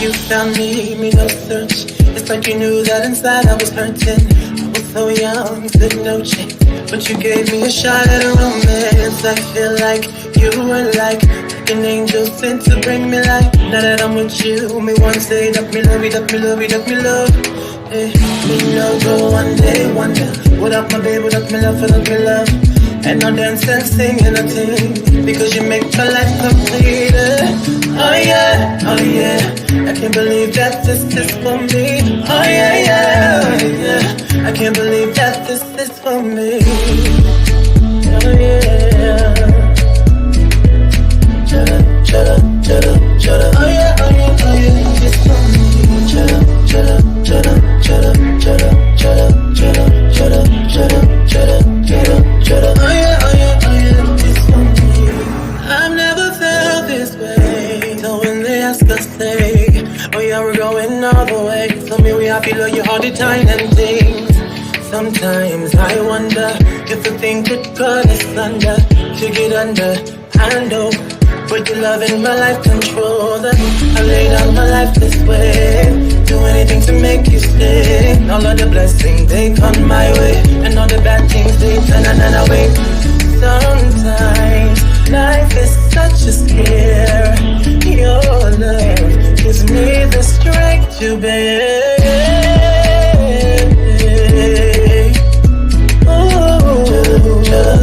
you found me no search. It's like you knew that inside I was hurting. I was so young, said no chance, but you gave me a shot at a romance. I feel like you were like an angel sent to bring me light. Now that I'm with you, me one say that me love it, that me love it, that me love. Hey, me no go one day wonder what up my baby, that me love, that me love. And I'll dance and sing and I sing because you make my life complete. Oh yeah, oh yeah, I can't believe that this is for me. Oh yeah, yeah, oh yeah, I can't believe that this is for me. Oh yeah. Shut up, shut up, shut up, shut up. Oh yeah, oh yeah, oh yeah, it's for me. Shut up, shut up, shut up, shut up, shut up, shut up, shut up, shut up, shut up, shut up, shut up, shut up. Oh yeah, oh yeah, oh yeah, it's for me. I've never felt this way. So when they ask us, say, oh yeah, we're going all the way. So me, we happy, love you all the time and things. Sometimes I wonder if the thing could cut us under, to get under. I know, but your love in my life control that. I laid out my life this way, do anything to make you stay. All of the blessings, they come my way, and all the bad things, they turn away. Sometimes life is such a scare. Your love gives me the strength to bear. Oh, shut up,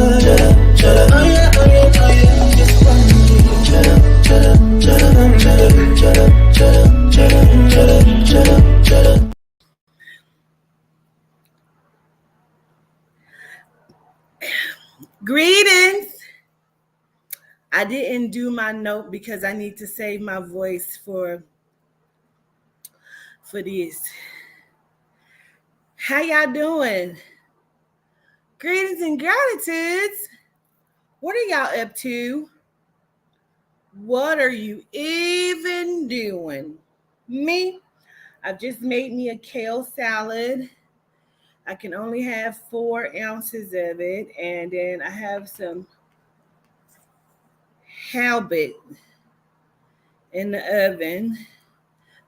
shut up. Oh yeah, oh yeah, oh yeah. It's funny. Shut up, shut up, shut up, shut up, shut up, shut up, shut up, shut up, shut up, shut up. Greetings. I didn't do my note because I need to save my voice for this. How y'all doing? Greetings and gratitudes. What are y'all up to? What are you even doing? Me? I've just made me a kale salad. I can only have 4 ounces of it. And then I have some halibut in the oven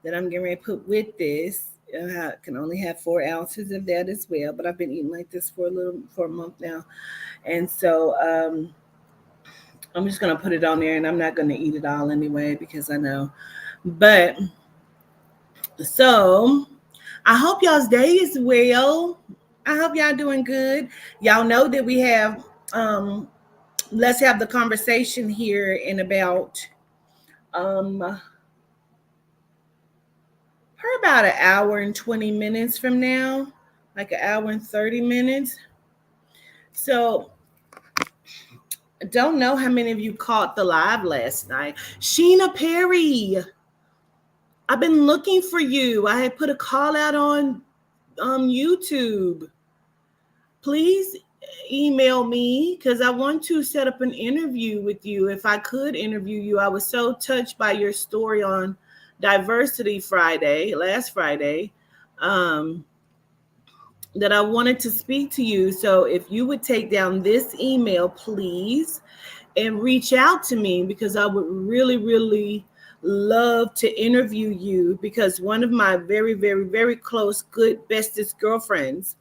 that I'm getting ready to put with this. I can only have 4 ounces of that as well, but I've been eating like this for a month now. And so I'm just going to put it on there, and I'm not going to eat it all anyway because I know. But so I hope y'all's day is well. I hope y'all doing good. Y'all know that we have, let's have the conversation here in about, for about an hour and 20 minutes from now, like an hour and 30 minutes. So I don't know how many of you caught the live last night. Sheena Perry, I've been looking for you. I had put a call out on YouTube. Please email me because I want to set up an interview with you. If I could interview you, I was so touched by your story on Diversity Friday, last Friday, that I wanted to speak to you. So if you would take down this email, please, and reach out to me because I would really, really love to interview you because one of my very, very, very close, good, bestest girlfriends,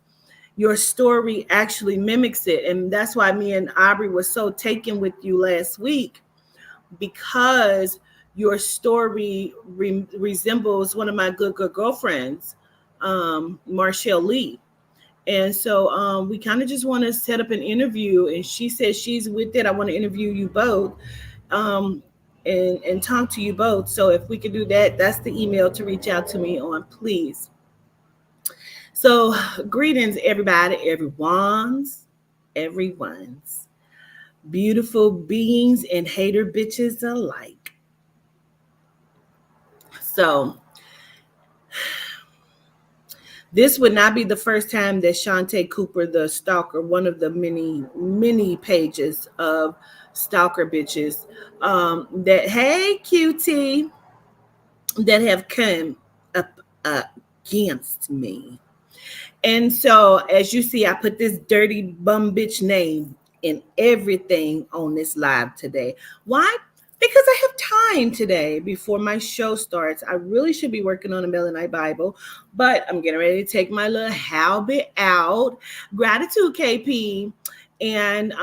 your story actually mimics it. And that's why me and Aubrey were so taken with you last week because your story resembles one of my good girlfriends, Marshall Lee. And so we kind of just want to set up an interview. And she says she's with it. I want to interview you both and talk to you both. So if we could do that, that's the email to reach out to me on, please. So greetings, everybody, everyone's beautiful beings and hater bitches alike. So this would not be the first time that SHAUNTE Cooper, the stalker, one of the many pages of stalker bitches that, hey, QT, that have come up against me. And so, as you see, I put this dirty bum bitch name in everything on this live today. Why? Because I have time today before my show starts. I really should be working on a Melanin Bible, but I'm getting ready to take my little habit out. Gratitude, KP. And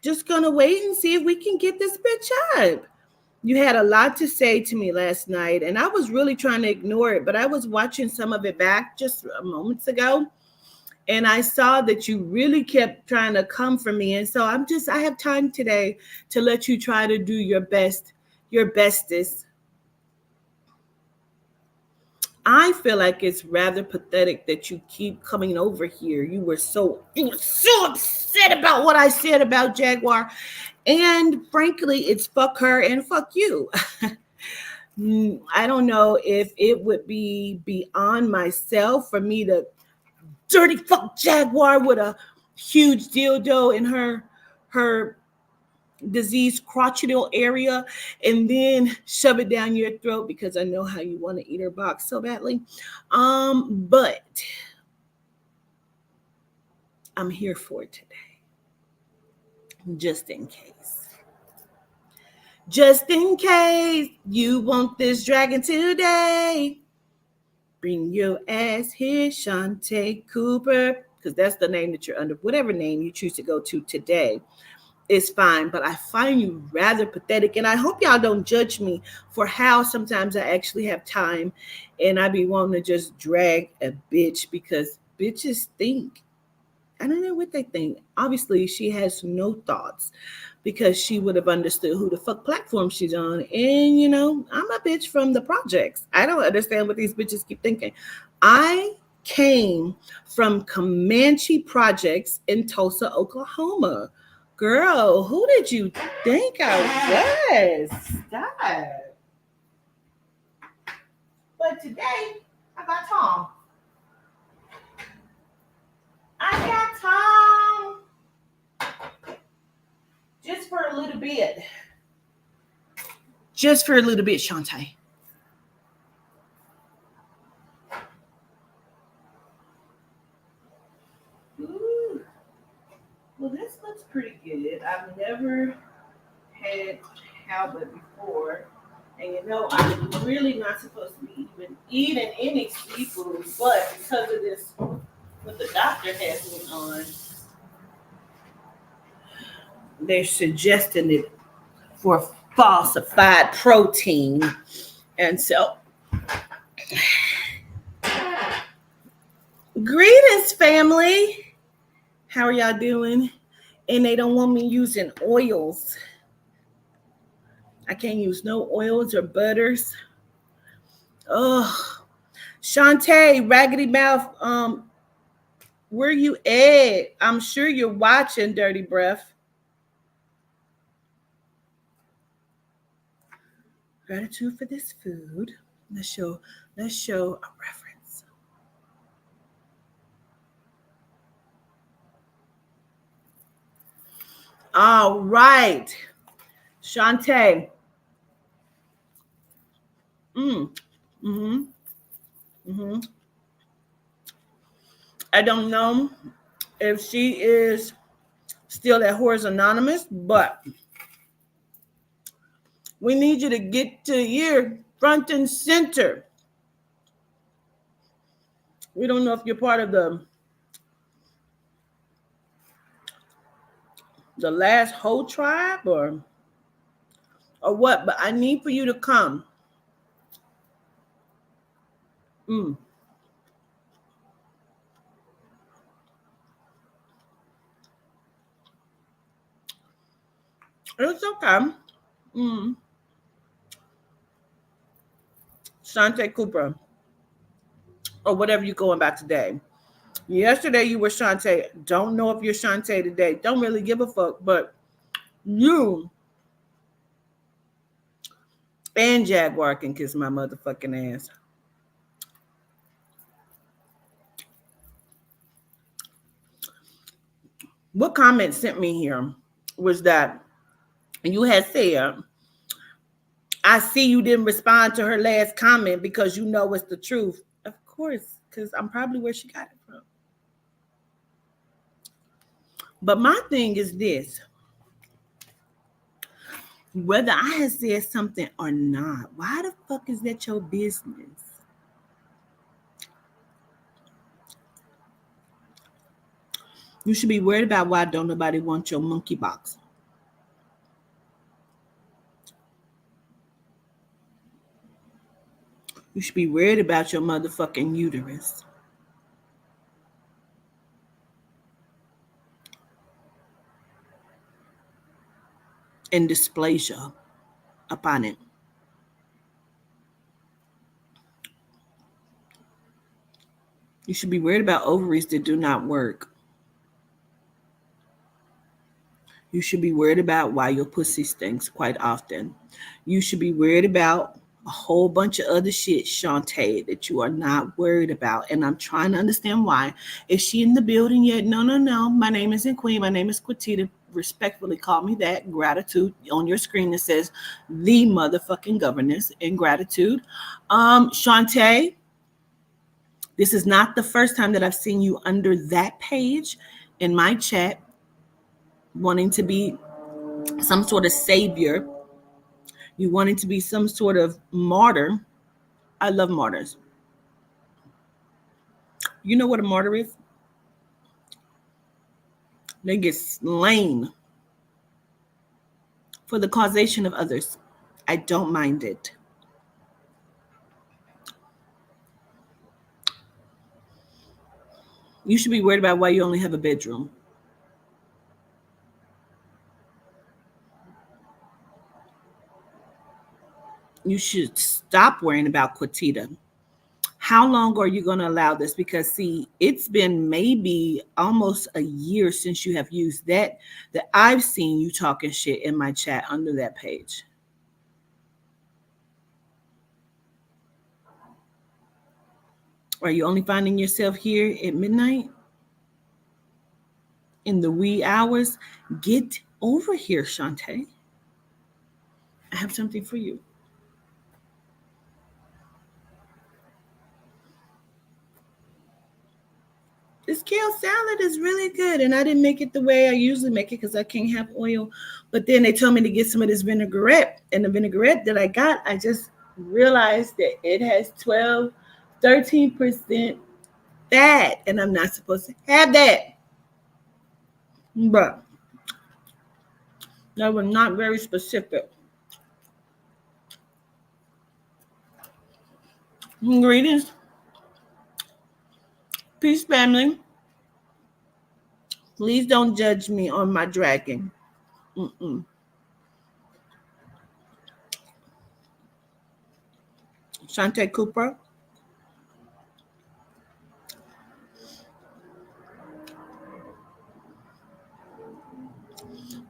just gonna wait and see if we can get this bitch up. You had a lot to say to me last night, and I was really trying to ignore it, but I was watching some of it back just moments ago, and I saw that you really kept trying to come for me. And so I have time today to let you try to do your best, your bestest. I feel like it's rather pathetic that you keep coming over here. You were so upset about what I said about Jaguar. And frankly, it's fuck her and fuck you. I don't know if it would be beyond myself for me to dirty fuck Jaguar with a huge dildo in her diseased crotchal area and then shove it down your throat, because I know how you want to eat her box so badly. But I'm here for it today, just in case. Just in case you want this dragon today, bring your ass here, Shantae Cooper, because that's the name that you're under. Whatever name you choose to go to today is fine, but I find you rather pathetic, and I hope y'all don't judge me for how sometimes I actually have time and I be wanting to just drag a bitch, because bitches think. I don't know what they think. Obviously, she has no thoughts, because she would have understood who the fuck platform she's on. And, you know, I'm a bitch from the projects. I don't understand what these bitches keep thinking. I came from Comanche Projects in Tulsa, Oklahoma. Girl, who did you think I was? Stop. But today, I got Tom. I got Tom. Just for a little bit. Just for a little bit, Shantae. Ooh. Well, this looks pretty good. I've never had halibut before. And you know, I'm really not supposed to be even eating any seafood, but because of this, what the doctor has me on, they're suggesting it for falsified protein. And so, greetings, family. How are y'all doing? And they don't want me using oils. I can't use no oils or butters. Oh, Shantae, Raggedy Mouth, where you at? I'm sure you're watching, Dirty Breath. Gratitude for this food. Let's show a reference. All right, Shantae. I don't know if she is still at Whores Anonymous, but we need you to get to here front and center. We don't know if you're part of the last whole tribe or what, but I need for you to come. It's okay. Shantae Cooper, or whatever you're going by today. Yesterday you were Shantae. Don't know if you're Shantae today. Don't really give a fuck, but you and Jaguar can kiss my motherfucking ass. What comment sent me here was that you had said, I see you didn't respond to her last comment because you know it's the truth. Of course, because I'm probably where she got it from. But my thing is this. Whether I have said something or not, why the fuck is that your business? You should be worried about why don't nobody want your monkey box. You should be worried about your motherfucking uterus and dysplasia upon it. You should be worried about ovaries that do not work. You should be worried about why your pussy stinks quite often. You should be worried about a whole bunch of other shit, Shantae, that you are not worried about. And I'm trying to understand why. Is she in the building yet? No, no, no. My name isn't Queen. My name is Quatita. Respectfully call me that. Gratitude on your screen that says the motherfucking governess in gratitude. Shantae, this is not the first time that I've seen you under that page in my chat wanting to be some sort of savior. You wanting to be some sort of martyr. I love martyrs. You know what a martyr is? They get slain for the causation of others. I don't mind it. You should be worried about why you only have a bedroom. You should stop worrying about Quatita. How long are you going to allow this? Because see, it's been maybe almost a year since you have used that I've seen you talking shit in my chat under that page. Are you only finding yourself here at midnight? In the wee hours? Get over here, Shantae. I have something for you. This kale salad is really good, and I didn't make it the way I usually make it because I can't have oil. But then they told me to get some of this vinaigrette, and the vinaigrette that I got, I just realized that it has 13% fat, and I'm not supposed to have that. But that was not very specific. Ingredients. Peace, family. Please don't judge me on my dragging. Shantae Cooper.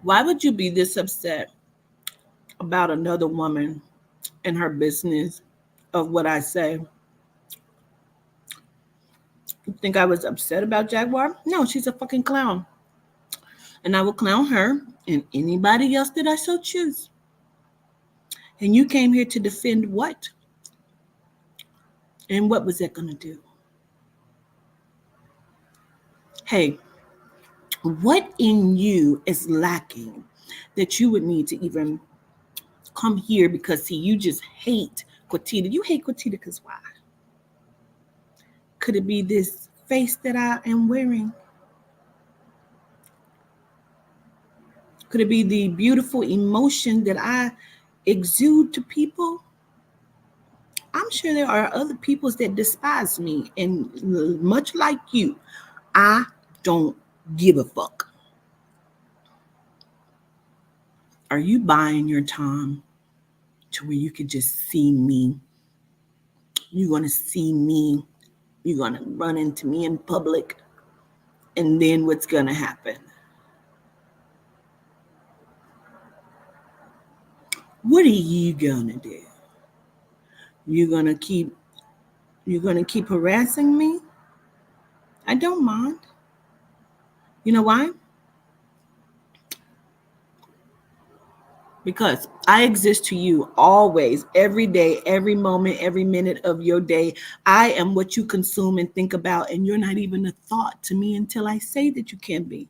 Why would you be this upset about another woman and her business of what I say? You think I was upset about Jaguar? No, she's a fucking clown. And I will clown her and anybody else that I so choose. And you came here to defend what? And what was that going to do? Hey, what in you is lacking that you would need to even come here? Because see, you just hate Quatita. You hate Quatita because why? Could it be this face that I am wearing? Could it be the beautiful emotion that I exude to people? I'm sure there are other peoples that despise me, and much like you, I don't give a fuck. Are you buying your time to where you could just see me? You're going to see me. You're going to run into me in public. And then what's going to happen? What are you going to do? You're going to keep harassing me? I don't mind. You know why? Because I exist to you always, every day, every moment, every minute of your day. I am what you consume and think about, and you're not even a thought to me until I say that you can be.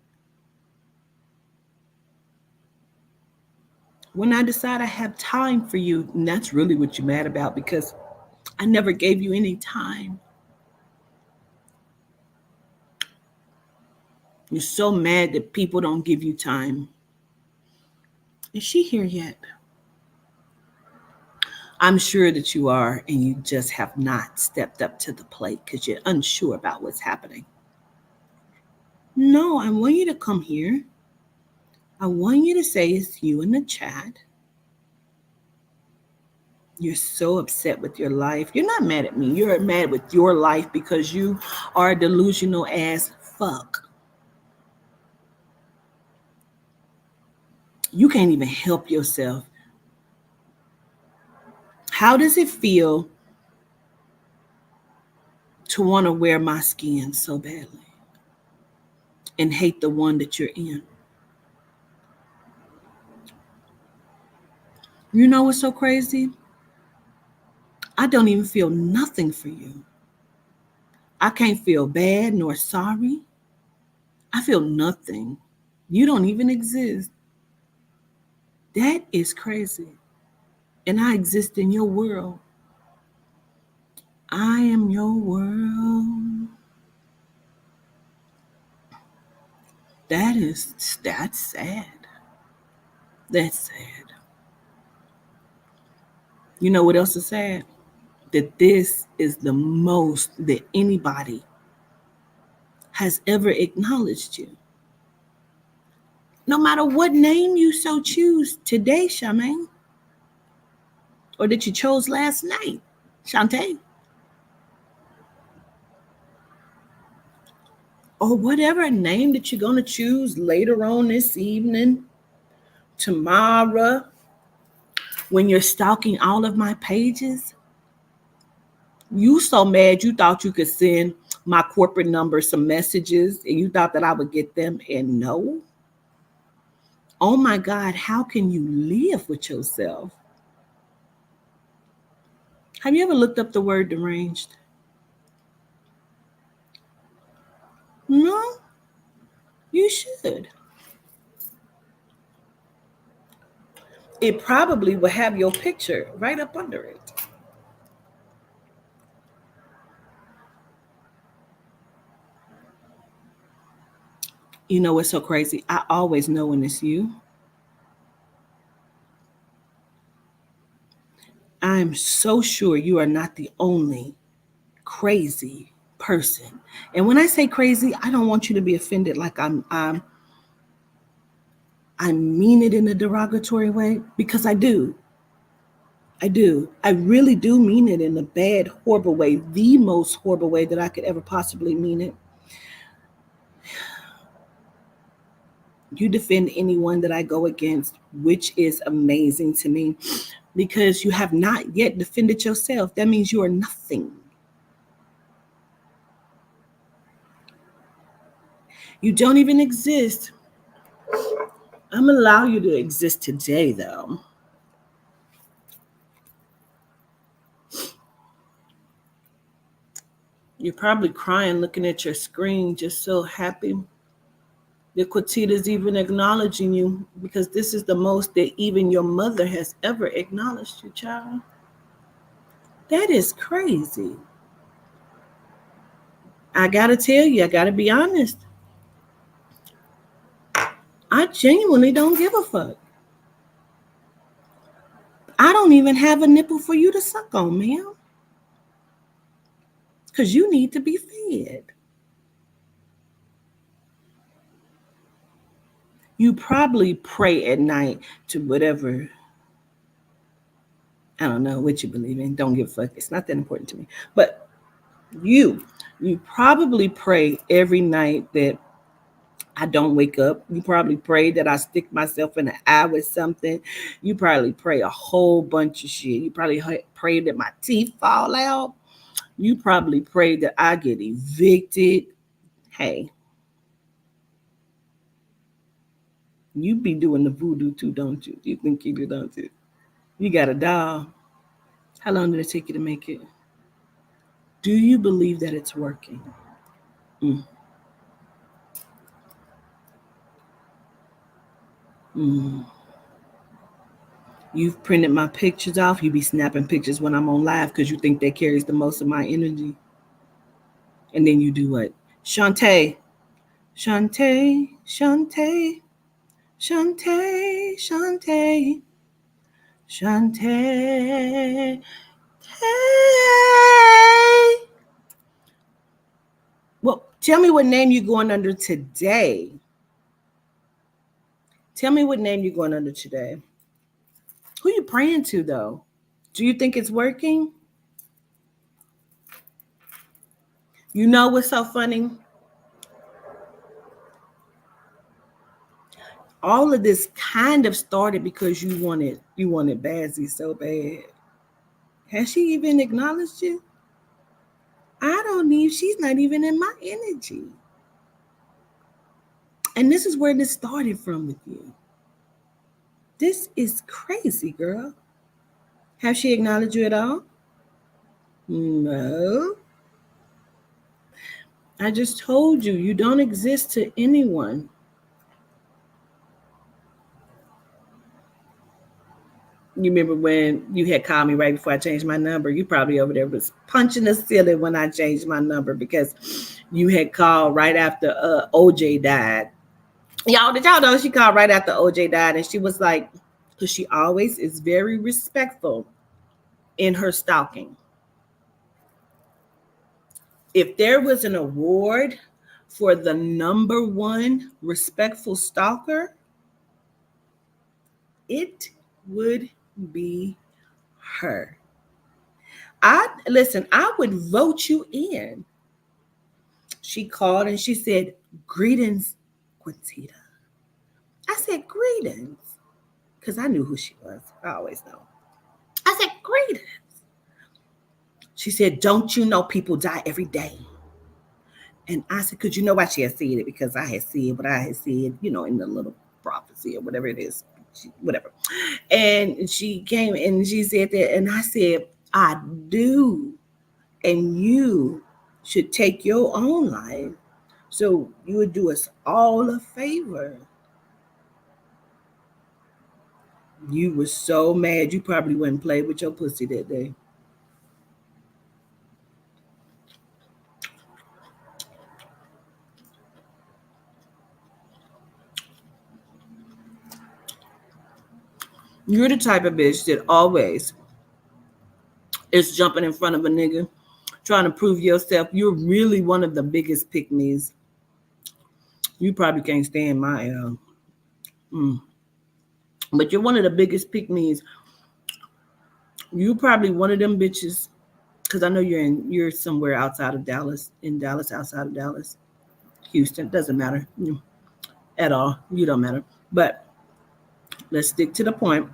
When I decide I have time for you, and that's really what you're mad about because I never gave you any time. You're so mad that people don't give you time. Is she here yet? I'm sure that you are, and you just have not stepped up to the plate because you're unsure about what's happening. No, I want you to come here. I want you to say it's you in the chat. You're so upset with your life. You're not mad at me. You're mad with your life because you are delusional as fuck. You can't even help yourself. How does it feel to want to wear my skin so badly and hate the one that you're in? You know what's so crazy? I don't even feel nothing for you. I can't feel bad nor sorry. I feel nothing. You don't even exist. That is crazy. And I exist in your world. I am your world. That's sad. That's sad. You know what else is sad? That this is the most that anybody has ever acknowledged you. No matter what name you so choose today, Charmaine, or that you chose last night, Shantae, or whatever name that you're going to choose later on this evening, tomorrow, when you're stalking all of my pages, you so mad you thought you could send my corporate number some messages and you thought that I would get them, and no. Oh my God, how can you live with yourself? Have you ever looked up the word deranged? No, you should. It probably will have your picture right up under it. You know what's so crazy? I always know when it's you. I'm so sure you are not the only crazy person. And when I say crazy, I don't want you to be offended like I mean it in a derogatory way because I do. I do. I really do mean it in a bad, horrible way, the most horrible way that I could ever possibly mean it. You defend anyone that I go against, which is amazing to me because you have not yet defended yourself. That means you are nothing. You don't even exist. I'm gonna allow you to exist today, though. You're probably crying looking at your screen, just so happy that Quatita's even acknowledging you because this is the most that even your mother has ever acknowledged you, child. That is crazy. I gotta tell you, I gotta be honest. I genuinely don't give a fuck. I don't even have a nipple for you to suck on, ma'am. Because you need to be fed. You probably pray at night to whatever, I don't know what you believe in. Don't give a fuck. It's not that important to me. But you, you probably pray every night that I don't wake up. You probably pray that I stick myself in the eye with something. You probably pray a whole bunch of shit. You probably pray that my teeth fall out. You probably pray that I get evicted. Hey, you be doing the voodoo too, don't you? You think you do, don't you? You got a doll. How long did it take you to make it? Do you believe that it's working? Mm, mm. You've printed my pictures off. You be snapping pictures when I'm on live because you think that carries the most of my energy. And then you do what? Shantae, Shantae, Shantae, Shantae, Shantae, Shantae. Hey. Well, tell me what name you're going under today. Tell me what name you're going under today. Who you praying to though? Do you think it's working? You know what's so funny? All of this kind of started because you wanted Bazzy so bad. Has she even acknowledged you? I don't need. She's not even in my energy. And this is where this started from with you. This is crazy, girl. Have she acknowledged you at all? No. I just told you, you don't exist to anyone. You remember when you had called me right before I changed my number? You probably over there was punching the ceiling when I changed my number because you had called right after OJ died. Y'all, did y'all know she called right after OJ died? And she was like, because she always is very respectful in her stalking. If there was an award for the number one respectful stalker, it would be her. I listen, I would vote you in. She called and she said, "Greetings, Quintita." I said, "Greetings," because I knew who she was. I always know. I said, "Greetings." She said, "Don't you know people die every day?" And I said, "Could you know why she had said it?" Because I had said what I had said, in the little prophecy or whatever it is, whatever. And she came and she said that, and I said, "I do. And you should take your own life. So you would do us all a favor." You were so mad you probably wouldn't play with your pussy that day. You're the type of bitch that always is jumping in front of a nigga, trying to prove yourself. You're really one of the biggest pick me's. You probably can't stand my but you're one of the biggest pick me's. You probably one of them bitches, because I know you're somewhere outside of Dallas, in Dallas, outside of Dallas, Houston, doesn't matter at all. You don't matter. But let's stick to the point.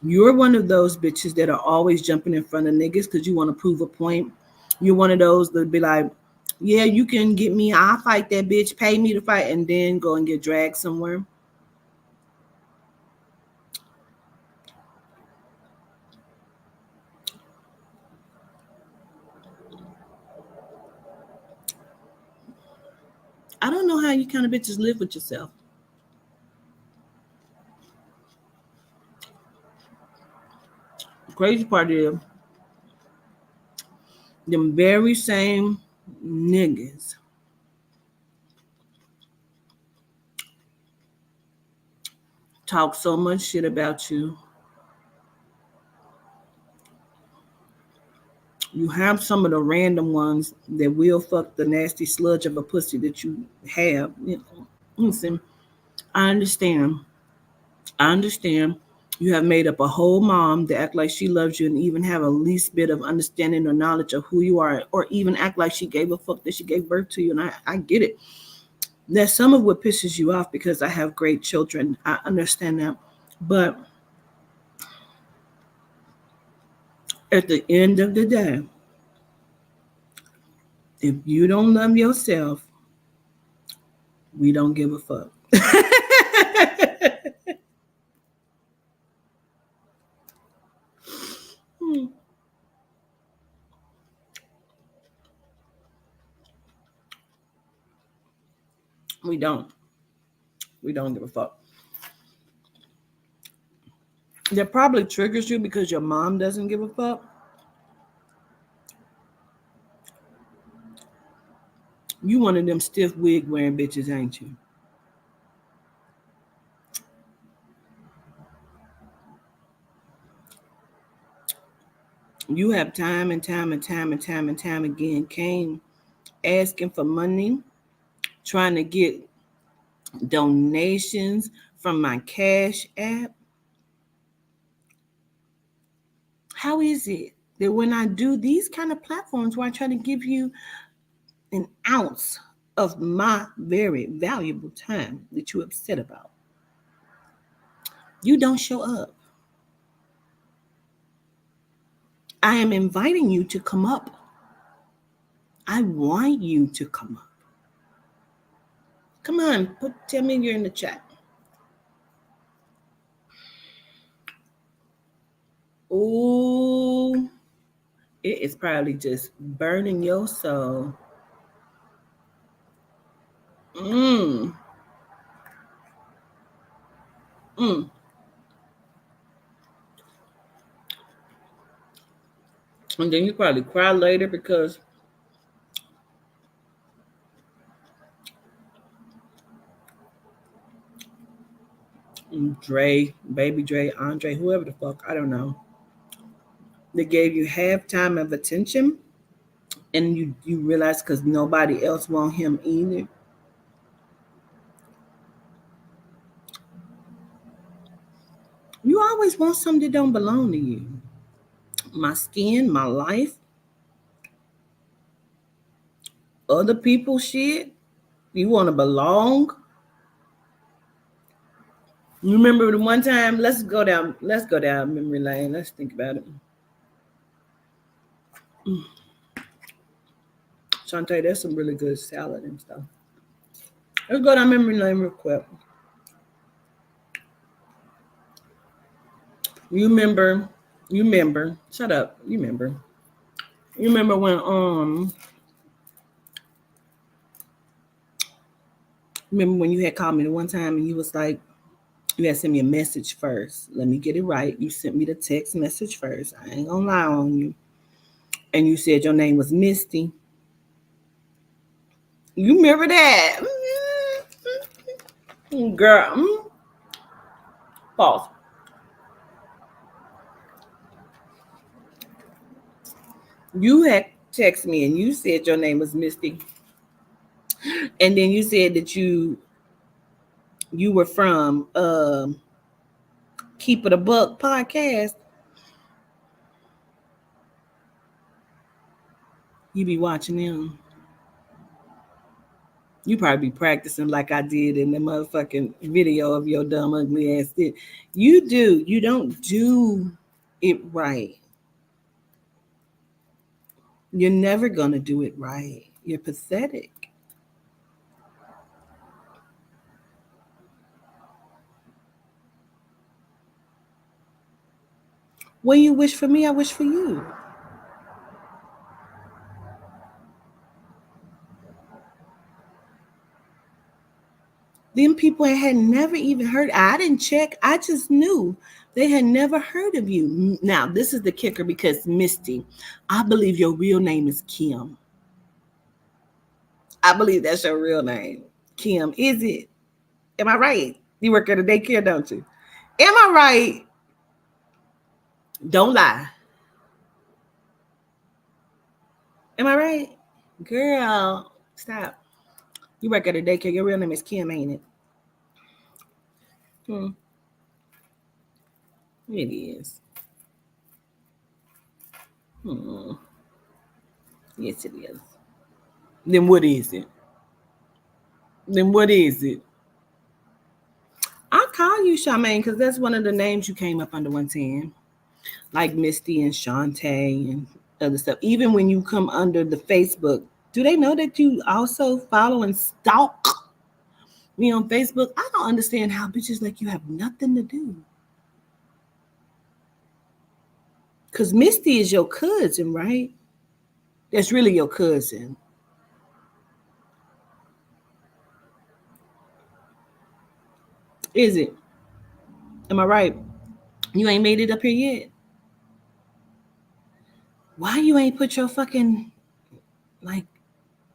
You're one of those bitches that are always jumping in front of niggas because you want to prove a point. You're one of those that be like, "Yeah, you can get me. I'll fight that bitch. Pay me to fight," and then go and get dragged somewhere. I don't know how you kind of bitches live with yourself. The crazy part is, them very same niggas talk so much shit about you. You have some of the random ones that will fuck the nasty sludge of a pussy that you have. Listen, I understand. I understand. You have made up a whole mom to act like she loves you and even have a least bit of understanding or knowledge of who you are, or even act like she gave a fuck that she gave birth to you. And I get it. That's some of what pisses you off because I have great children. I understand that. But at the end of the day, if you don't love yourself, we don't give a fuck. We don't. We don't give a fuck. that probably triggers you because your mom doesn't give a fuck. You one of them stiff wig wearing bitches, ain't you? You have time and time and time and time and time again came asking for money, trying to get donations from my Cash app. How is it that when I do these kind of platforms where I try to give you an ounce of my very valuable time that you're upset about, you don't show up? I am inviting you to come up. I want you to come up. Come on, tell me you're in the chat. Ooh, it is probably just burning your soul. Mm, mm. And then you probably cry later because Dre, Baby Dre, Andre, whoever the fuck, I don't know, they gave you half time of attention, and you realize because nobody else want him either. You always want something that don't belong to you. My skin, my life, other people's shit. You want to belong. You remember the one time? Let's go down memory lane. Let's think about it. Shantae, there's some really good salad and stuff. Let's go down memory lane real quick. You remember? You remember? Shut up. You remember? You remember when remember when you had called me the one time and you was like, you had sent me a message first. Let me get it right. You sent me the text message first. I ain't gonna lie on you. And you said your name was Misty. You remember that? Girl. Pause. You had texted me and you said your name was Misty. And then you said that you were from Keep It a Buck podcast. You be watching them. You probably be practicing like I did in the motherfucking video of your dumb ugly ass. You do. You don't do it right. You're never gonna do it right. You're pathetic. When you wish for me, I wish for you. Them people had never even heard. I didn't check. I just knew they had never heard of you. Now, this is the kicker because Misty, I believe your real name is Kim. I believe that's your real name. Kim, is it? Am I right? You work at a daycare, don't you? Am I right? Don't lie. Am I right? Girl, stop. You work at a daycare. Your real name is Kim, ain't it? Hmm. It is. Hmm. Yes, it is. Then what is it? Then what is it? I call you Charmaine because that's one of the names you came up under 110, like Misty and Shantae and other stuff. Even when you come under the Facebook, do they know that you also follow and stalk me on Facebook? I don't understand how bitches like you have nothing to do. Because Misty is your cousin, right? That's really your cousin. Is it? Am I right? You ain't made it up here yet. Why you ain't put your fucking like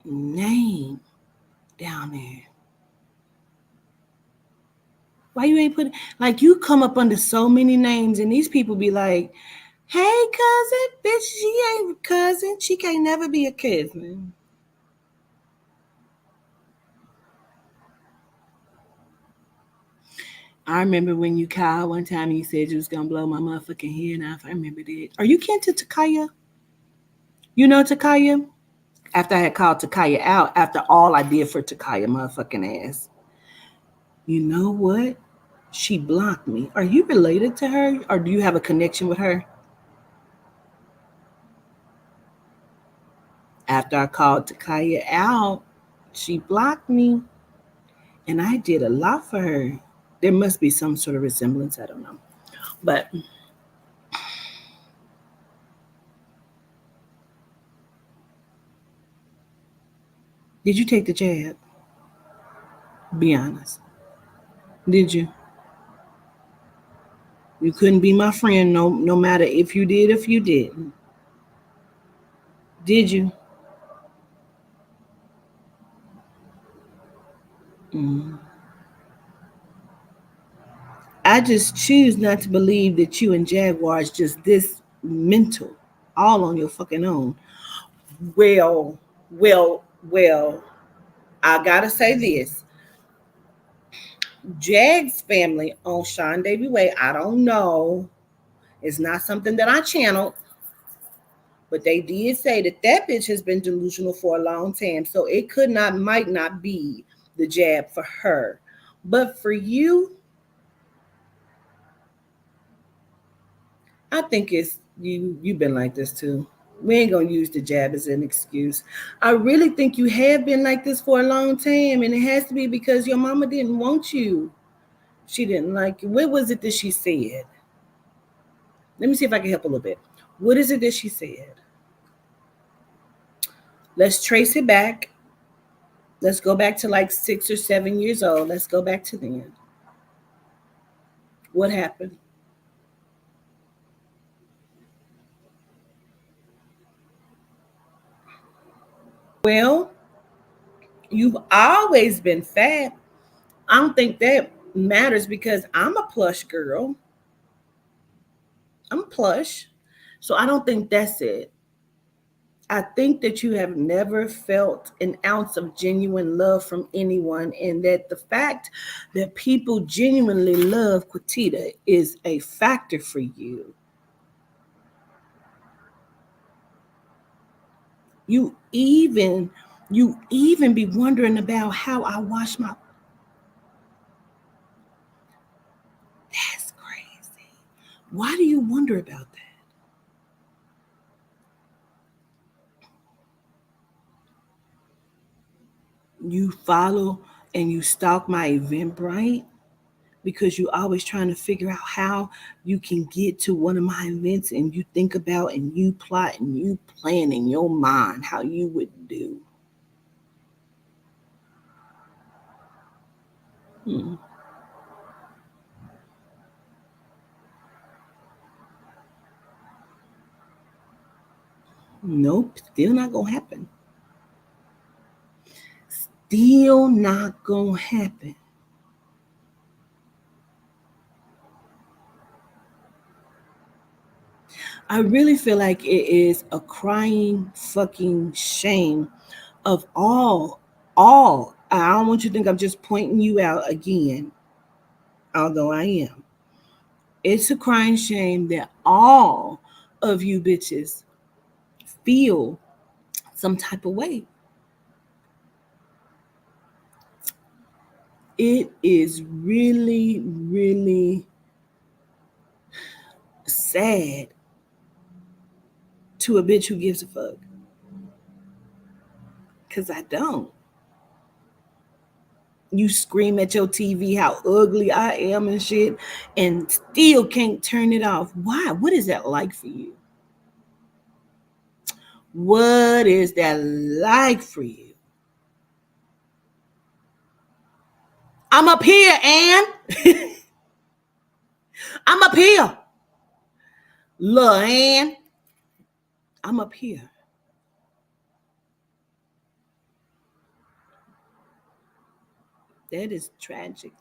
name down there? Why you ain't put like you come up under so many names and these people be like, hey cousin, bitch, she ain't a cousin. She can't never be a cousin. I remember when you called one time and you said you was gonna blow my motherfucking head off. I remember that. Are you kin to Takaya? You know Takaya? After I had called Takaya out, after all I did for Takaya motherfucking ass. You know what? She blocked me. Are you related to her or do you have a connection with her? After I called Takaya out, she blocked me and I did a lot for her. There must be some sort of resemblance. I don't know. But did you take the jab? Be honest. Did you? You couldn't be my friend no matter if you did, if you didn't. Did you? Mm. I just choose not to believe that you and Jaguar is just this mental, all on your fucking own. Well, well, well, I gotta say this. Jag's family on Sean Davy Way, I don't know. It's not something that I channeled, but they did say that that bitch has been delusional for a long time. So it could not, might not be the jab for her. But for you, I think it's you've been like this too. We ain't gonna use the jab as an excuse. I really think you have been like this for a long time, and it has to be because your mama didn't want you. She didn't like you. What was it that she said? Let me see if I can help a little bit. What is it that she said? Let's trace it back. Let's go back to like 6 or 7 years old. Let's go back to then. What happened? Well, you've always been fat. I don't think that matters because I'm a plush girl. I'm plush. So I don't think that's it. I think that you have never felt an ounce of genuine love from anyone, and that the fact that people genuinely love Quatita is a factor for you. You even be wondering about how I wash my. That's crazy. Why do you wonder about that? You follow and you stalk my Eventbrite because you're always trying to figure out how you can get to one of my events and you think about and you plot and you plan in your mind how you would do. Hmm. Nope, still not gonna happen. Still not gonna happen. I really feel like it is a crying fucking shame of all. I don't want you to think I'm just pointing you out again, although I am. It's a crying shame that all of you bitches feel some type of way. It is really, really sad to a bitch who gives a fuck. Because I don't. You scream at your TV how ugly I am and shit, and still can't turn it off. Why? What is that like for you? What is that like for you? I'm up here, Ann. I'm up here. Little hand, I'm up here. That is tragic.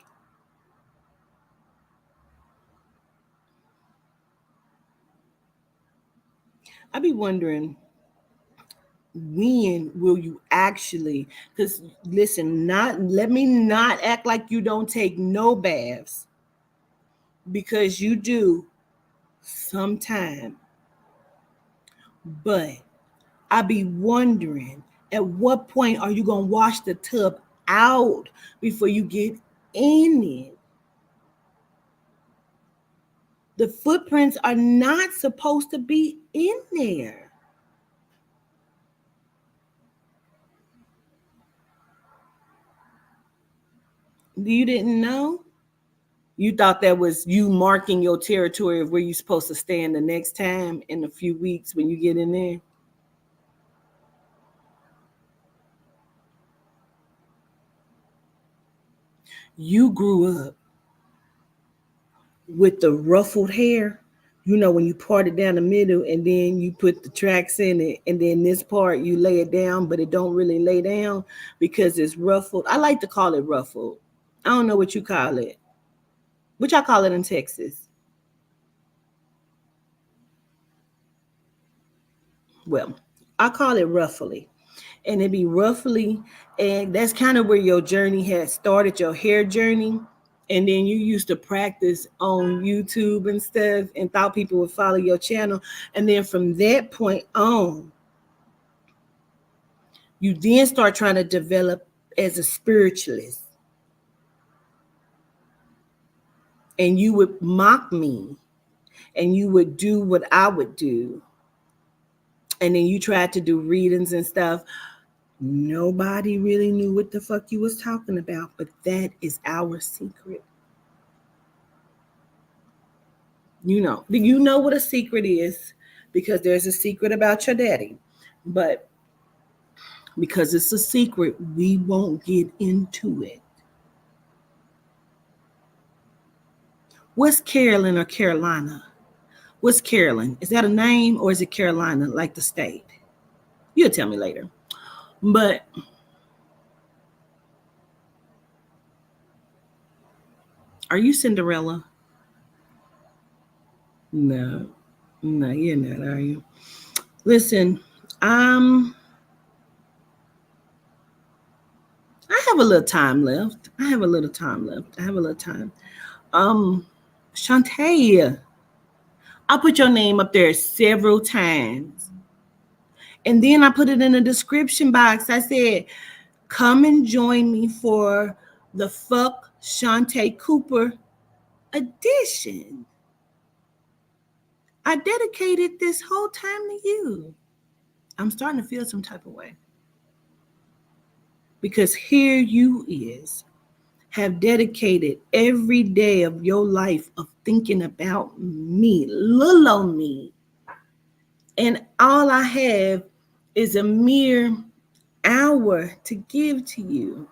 I be wondering, when will you actually, because listen, not let me not act like you don't take no baths, because you do sometime. But I be wondering, at what point are you gonna wash the tub out before you get in it? The footprints are not supposed to be in there. You didn't know? You thought that was you marking your territory of where you're supposed to stand the next time in a few weeks when you get in there? You grew up with the ruffled hair, when you part it down the middle and then you put the tracks in it, and then this part you lay it down, but it don't really lay down because it's ruffled. I like to call it ruffled. I don't know what you call it. What y'all call it in Texas? Well, I call it ruffly. And it be roughly, and that's kind of where your journey has started, your hair journey. And then you used to practice on YouTube and stuff and thought people would follow your channel. And then from that point on, you then start trying to develop as a spiritualist. And you would mock me and you would do what I would do. And then you tried to do readings and stuff. Nobody really knew what the fuck you was talking about, but that is our secret. Do you know what a secret is? Because there's a secret about your daddy. But because it's a secret, we won't get into it. What's Carolyn or Carolina? What's Carolyn? Is that a name or is it Carolina, like the state? You'll tell me later. But are you Cinderella? No. No, you're not, are you? Listen, I have a little time left. I have a little time. Shantae, I put your name up there several times. And then I put it in the description box. I said, come and join me for the Fuck Shantae Cooper edition. I dedicated this whole time to you. I'm starting to feel some type of way. Because here you is, have dedicated every day of your life of thinking about me, little on me. And all I have is a mere hour to give to you.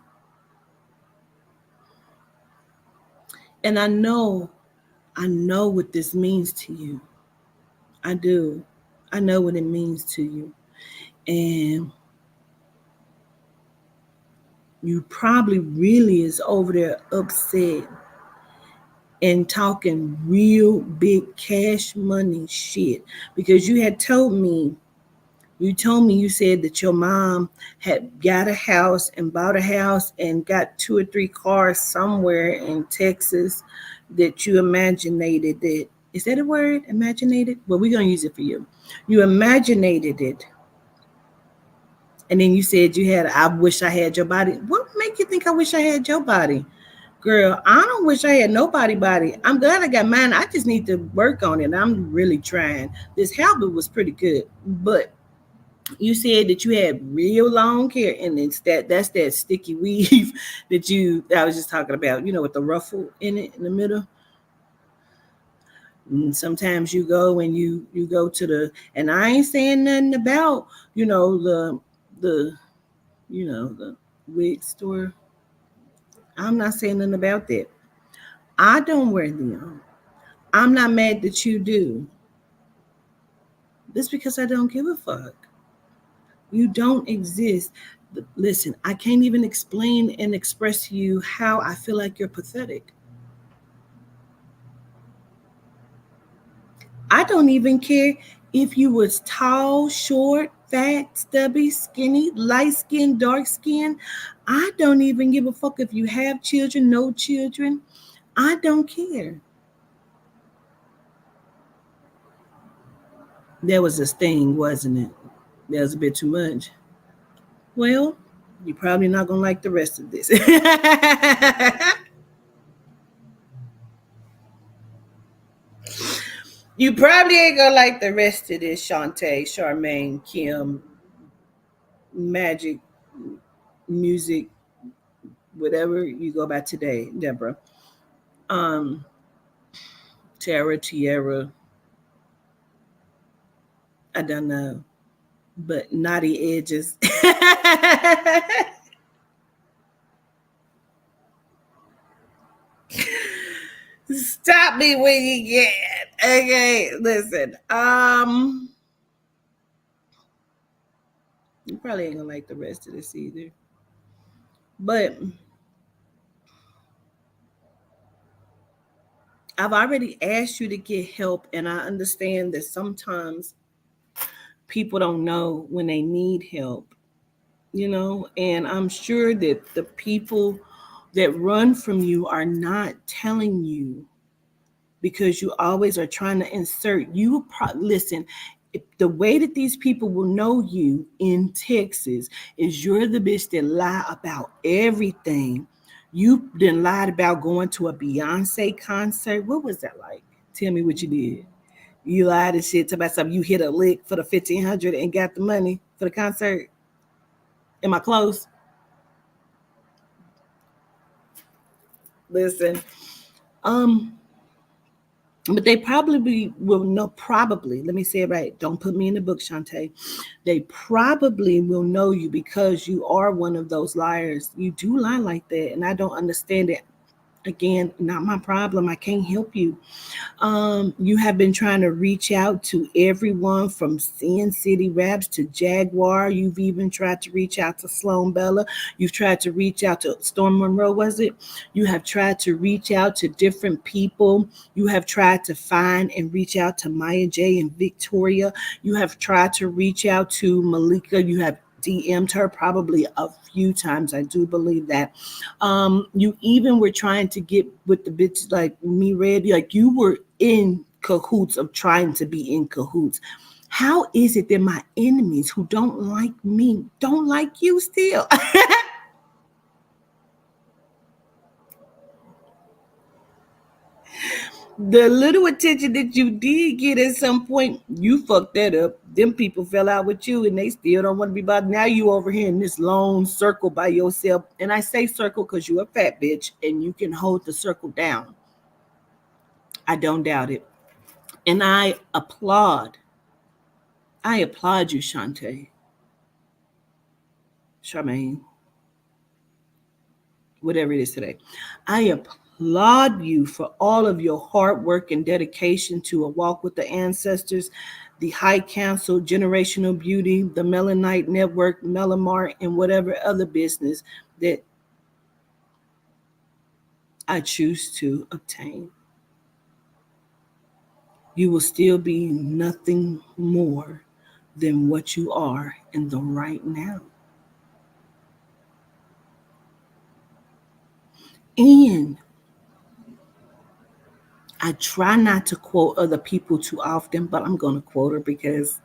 And I know what this means to you. I do. I know what it means to you. And you probably really is over there upset and talking real big cash money shit, because you said that your mom had got a house and bought a house and got 2 or 3 cars somewhere in Texas, that you imaginated it. Is that a word? Imaginated? Well, we're going to use it for you. You imaginated it. And then you said I wish I had your body. What make you think I wish I had your body? Girl, I don't wish I had nobody body. I'm glad I got mine. I just need to work on it. I'm really trying. This habit was pretty good, but you said that you had real long hair, and that's that sticky weave that I was just talking about, with the ruffle in it in the middle. And sometimes you go and you go to and I ain't saying nothing about, the the wig store. I'm not saying nothing about that. I don't wear them. I'm not mad that you do. This because I don't give a fuck. You don't exist. Listen, I can't even explain and express to you how I feel like you're pathetic. I don't even care if you was tall, short, fat, stubby, skinny, light skin, dark skin. I don't even give a fuck if you have children, no children. I don't care. There was this thing, wasn't it? That was a bit too much. Well, you're probably not gonna like the rest of this. You probably ain't gonna like the rest of this, Shantae, Charmaine, Kim, Magic, Music, whatever you go by today, Deborah. Um, Tara, Tierra, I don't know, but Naughty Edges. Stop me when you get. Okay, listen. You probably ain't gonna like the rest of this either. But I've already asked you to get help, and I understand that sometimes people don't know when they need help, and I'm sure that the people that run from you are not telling you because you always are trying to insert. Listen, the way that these people will know you in Texas is you're the bitch that lie about everything. You then lied about going to a Beyonce concert. What was that like? Tell me what you did. You lied and shit about something. You hit a lick for the 1,500 and got the money for the concert. Am I close? Listen, um, but they probably will know. Probably, let me say it right. Don't put me in the book, Shantae. They probably will know you because you are one of those liars. You do lie like that, and I don't understand it. Again, not my problem. I can't help you. You have been trying to reach out to everyone from Sin City Raps to Jaguar. You've even tried to reach out to Sloan Bella. You've tried to reach out to Storm Monroe, was it? You have tried to reach out to different people. You have tried to find and reach out to Maya J and Victoria. You have tried to reach out to Malika. You have DM'd her probably a few times. I do believe that. You even were trying to get with the bitch like me, Red. Like you were in cahoots of trying to be in cahoots. How is it that my enemies who don't like me don't like you still? The little attention that you did get at some point, you fucked that up. Them people fell out with you and they still don't want to be bothered. Now you over here in this lone circle by yourself. And I say circle because you a fat bitch and you can hold the circle down. I don't doubt it. And I applaud you, Shantae, Charmaine, whatever it is today. I applaud you for all of your hard work and dedication to a walk with the ancestors, the High Council, Generational Beauty, the Melanite Network, Melamart, and whatever other business that I choose to obtain. You will still be nothing more than what you are in the right now. And I try not to quote other people too often, but I'm going to quote her because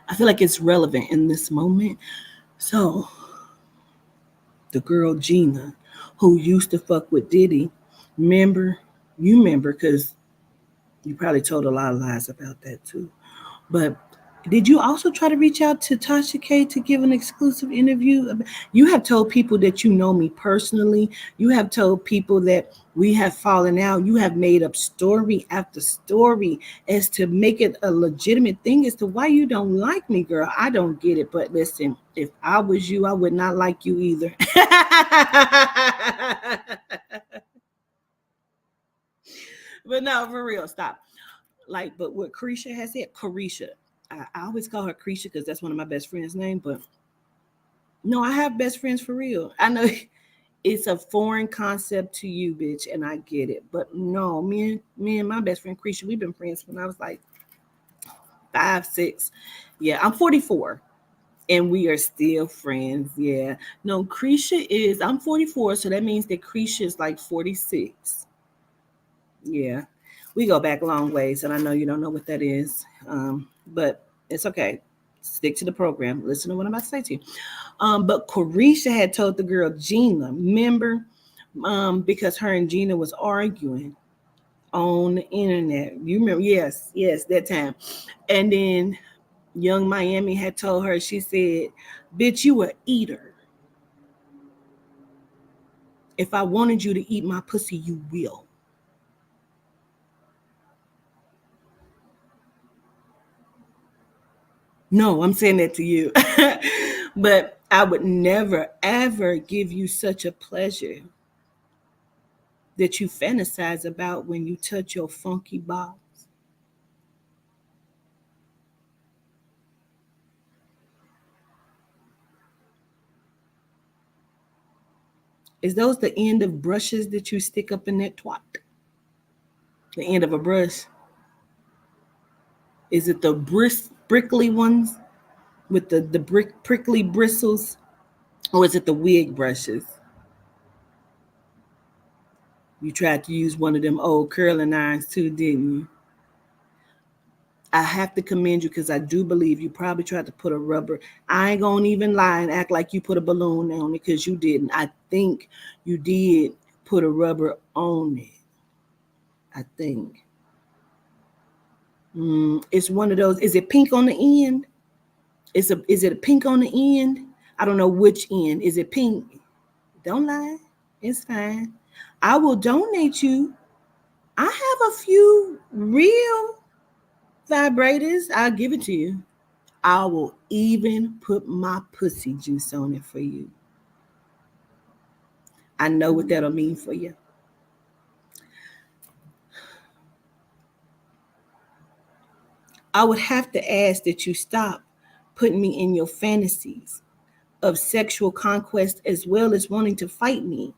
I feel like it's relevant in this moment. So, the girl Gina, who used to fuck with Diddy, remember? You remember because you probably told a lot of lies about that too. But did you also try to reach out to Tasha K to give an exclusive interview? You have told people that you know me personally. You have told people that we have fallen out. You have made up story after story as to make it a legitimate thing as to why you don't like me, girl. I don't get it. But listen, if I was you, I would not like you either. But no, for real, stop. Like, but what Carisha has said, Carisha, I always call her Creisha because that's one of my best friends' name. But no, I have best friends for real. I know it's a foreign concept to you, bitch, and I get it. But no, me and my best friend Creisha, we've been friends when I was like 5, 6. Yeah, I'm 44. And we are still friends. Yeah. No, Creisha is, I'm 44, so that means that Creisha is like 46. Yeah. We go back a long ways, and I know you don't know what that is. But it's okay. Stick to the program. Listen to what I'm about to say to you. But Carisha had told the girl Gina, remember? Because her and Gina was arguing on the internet. You remember? Yes, that time. And then Young Miami had told her, she said, bitch, you a eater. If I wanted you to eat my pussy, you will. No, I'm saying that to you. But I would never, ever give you such a pleasure that you fantasize about when you touch your funky balls. Is those the end of brushes that you stick up in that twat? The end of a brush? Is it the prickly ones with the prickly bristles? Or is it the wig brushes? You tried to use one of them old curling irons too, didn't you? I have to commend you because I do believe you probably tried to put a rubber. I ain't gonna even lie and act like you put a balloon on it because you didn't. I think you did put a rubber on it. I think. It's one of those. Is it pink on the end? Is it a pink on the end? I don't know which end. Is it pink? Don't lie. It's fine. I will donate you. I have a few real vibrators. I'll give it to you. I will even put my pussy juice on it for you. I know what that'll mean for you. I would have to ask that you stop putting me in your fantasies of sexual conquest as well as wanting to fight me.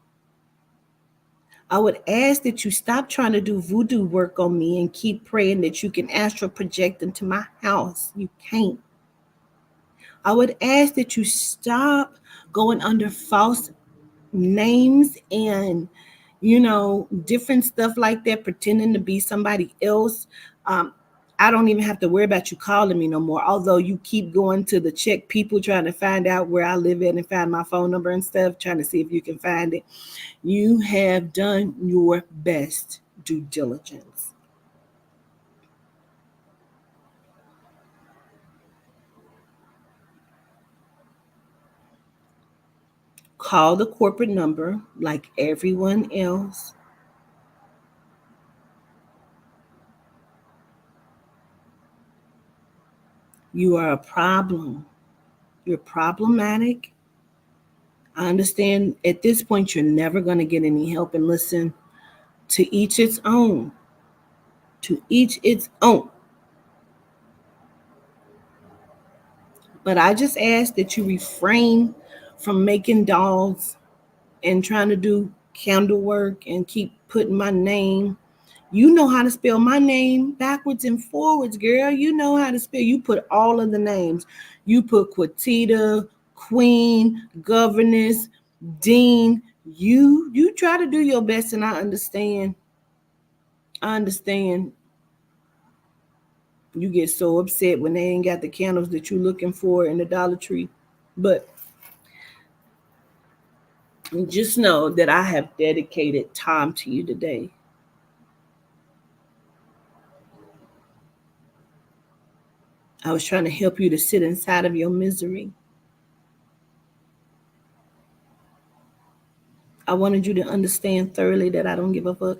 I would ask that you stop trying to do voodoo work on me and keep praying that you can astral project into my house. You can't. I would ask that you stop going under false names and different stuff like that, pretending to be somebody else. um, I don't even have to worry about you calling me no more, although you keep going to the check people trying to find out where I live at and find my phone number and stuff, trying to see if you can find it. You have done your best due diligence. Call the corporate number like everyone else. You are a problem. You're problematic. I understand at this point you're never going to get any help. And listen, to each its own. To each its own. But I just ask that you refrain from making dolls and trying to do candle work and keep putting my name. You know how to spell my name backwards and forwards, girl. You know how to spell. You put all of the names. You put Quatita, Queen, Governess, Dean. You try to do your best, and I understand. I understand. You get so upset when they ain't got the candles that you're looking for in the Dollar Tree. But just know that I have dedicated time to you today. I was trying to help you to sit inside of your misery. I wanted you to understand thoroughly that I don't give a fuck.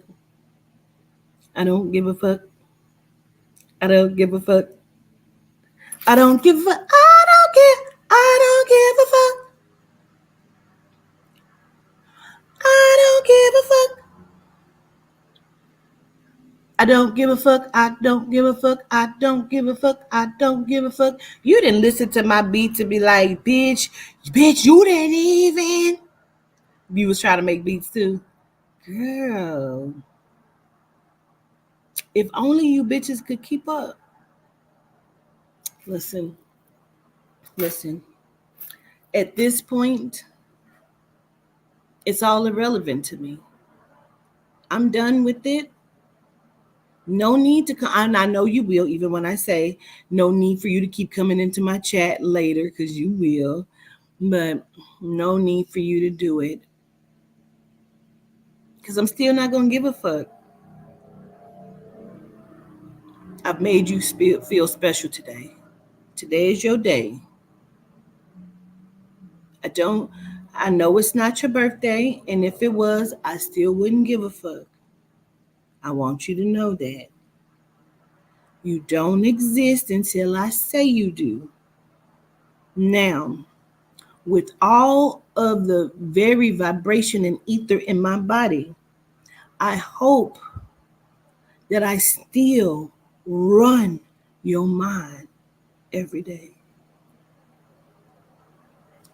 I don't give a fuck. I don't give a fuck. I don't give a fuck. I don't care. I don't give a fuck. I don't give a fuck. I don't give a fuck. I don't give a fuck. I don't give a fuck. I don't give a fuck. You didn't listen to my beat to be like, bitch, you didn't even. You was trying to make beats too. Girl, if only you bitches could keep up. Listen, listen. At this point, it's all irrelevant to me. I'm done with it. No need to come. And I know you will, even when I say no need for you to keep coming into my chat later, because you will. But no need for you to do it. Because I'm still not going to give a fuck. I've made you feel special today. Today is your day. I don't, I know it's not your birthday. And if it was, I still wouldn't give a fuck. I want you to know that. You don't exist until I say you do. Now, with all of the very vibration and ether in my body, I hope that I still run your mind every day.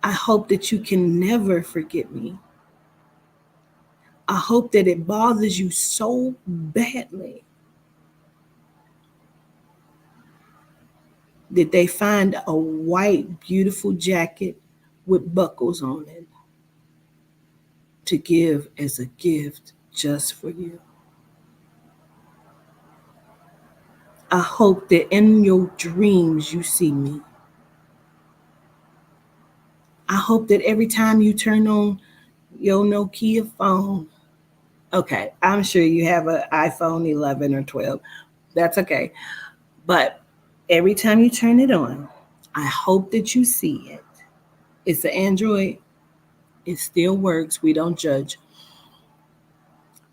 I hope that you can never forget me. I hope that it bothers you so badly that they find a white, beautiful jacket with buckles on it to give as a gift just for you. I hope that in your dreams you see me. I hope that every time you turn on your Nokia phone, okay, I'm sure you have an iPhone 11 or 12. That's okay. But every time you turn it on, I hope that you see it. It's an Android. It still works. We don't judge.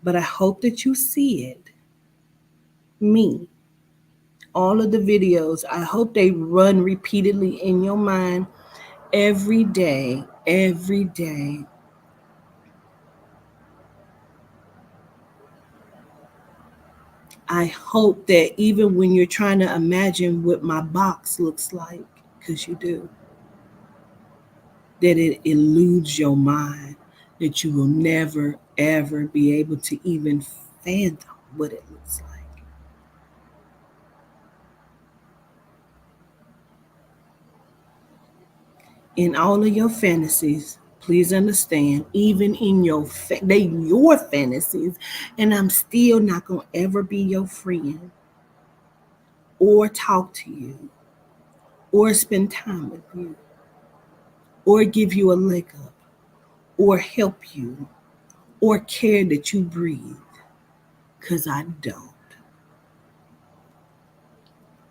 But I hope that you see it. Me. All of the videos, I hope they run repeatedly in your mind every day, every day. I hope that even when you're trying to imagine what my box looks like, because you do, that it eludes your mind, that you will never, ever be able to even fathom what it looks like. In all of your fantasies, please understand, even in your fantasies, and I'm still not gonna ever be your friend or talk to you or spend time with you or give you a leg up or help you or care that you breathe, because I don't.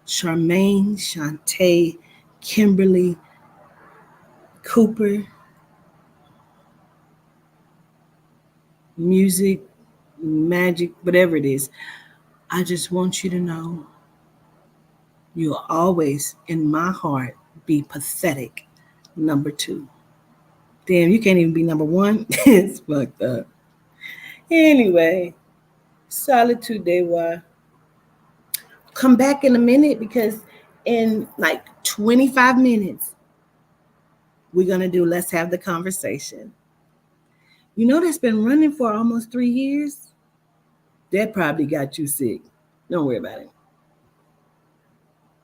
Charmaine, Shantae, Kimberly, Cooper, music, magic, whatever it is, I just want you to know you'll always, in my heart, be pathetic. Number two. Damn, you can't even be number one. It's fucked up. Anyway, Solitude Day. Why? Come back in a minute because in like 25 minutes, we're going to do Let's Have the Conversation. You know, that's been running for almost 3 years. That probably got you sick. Don't worry about it.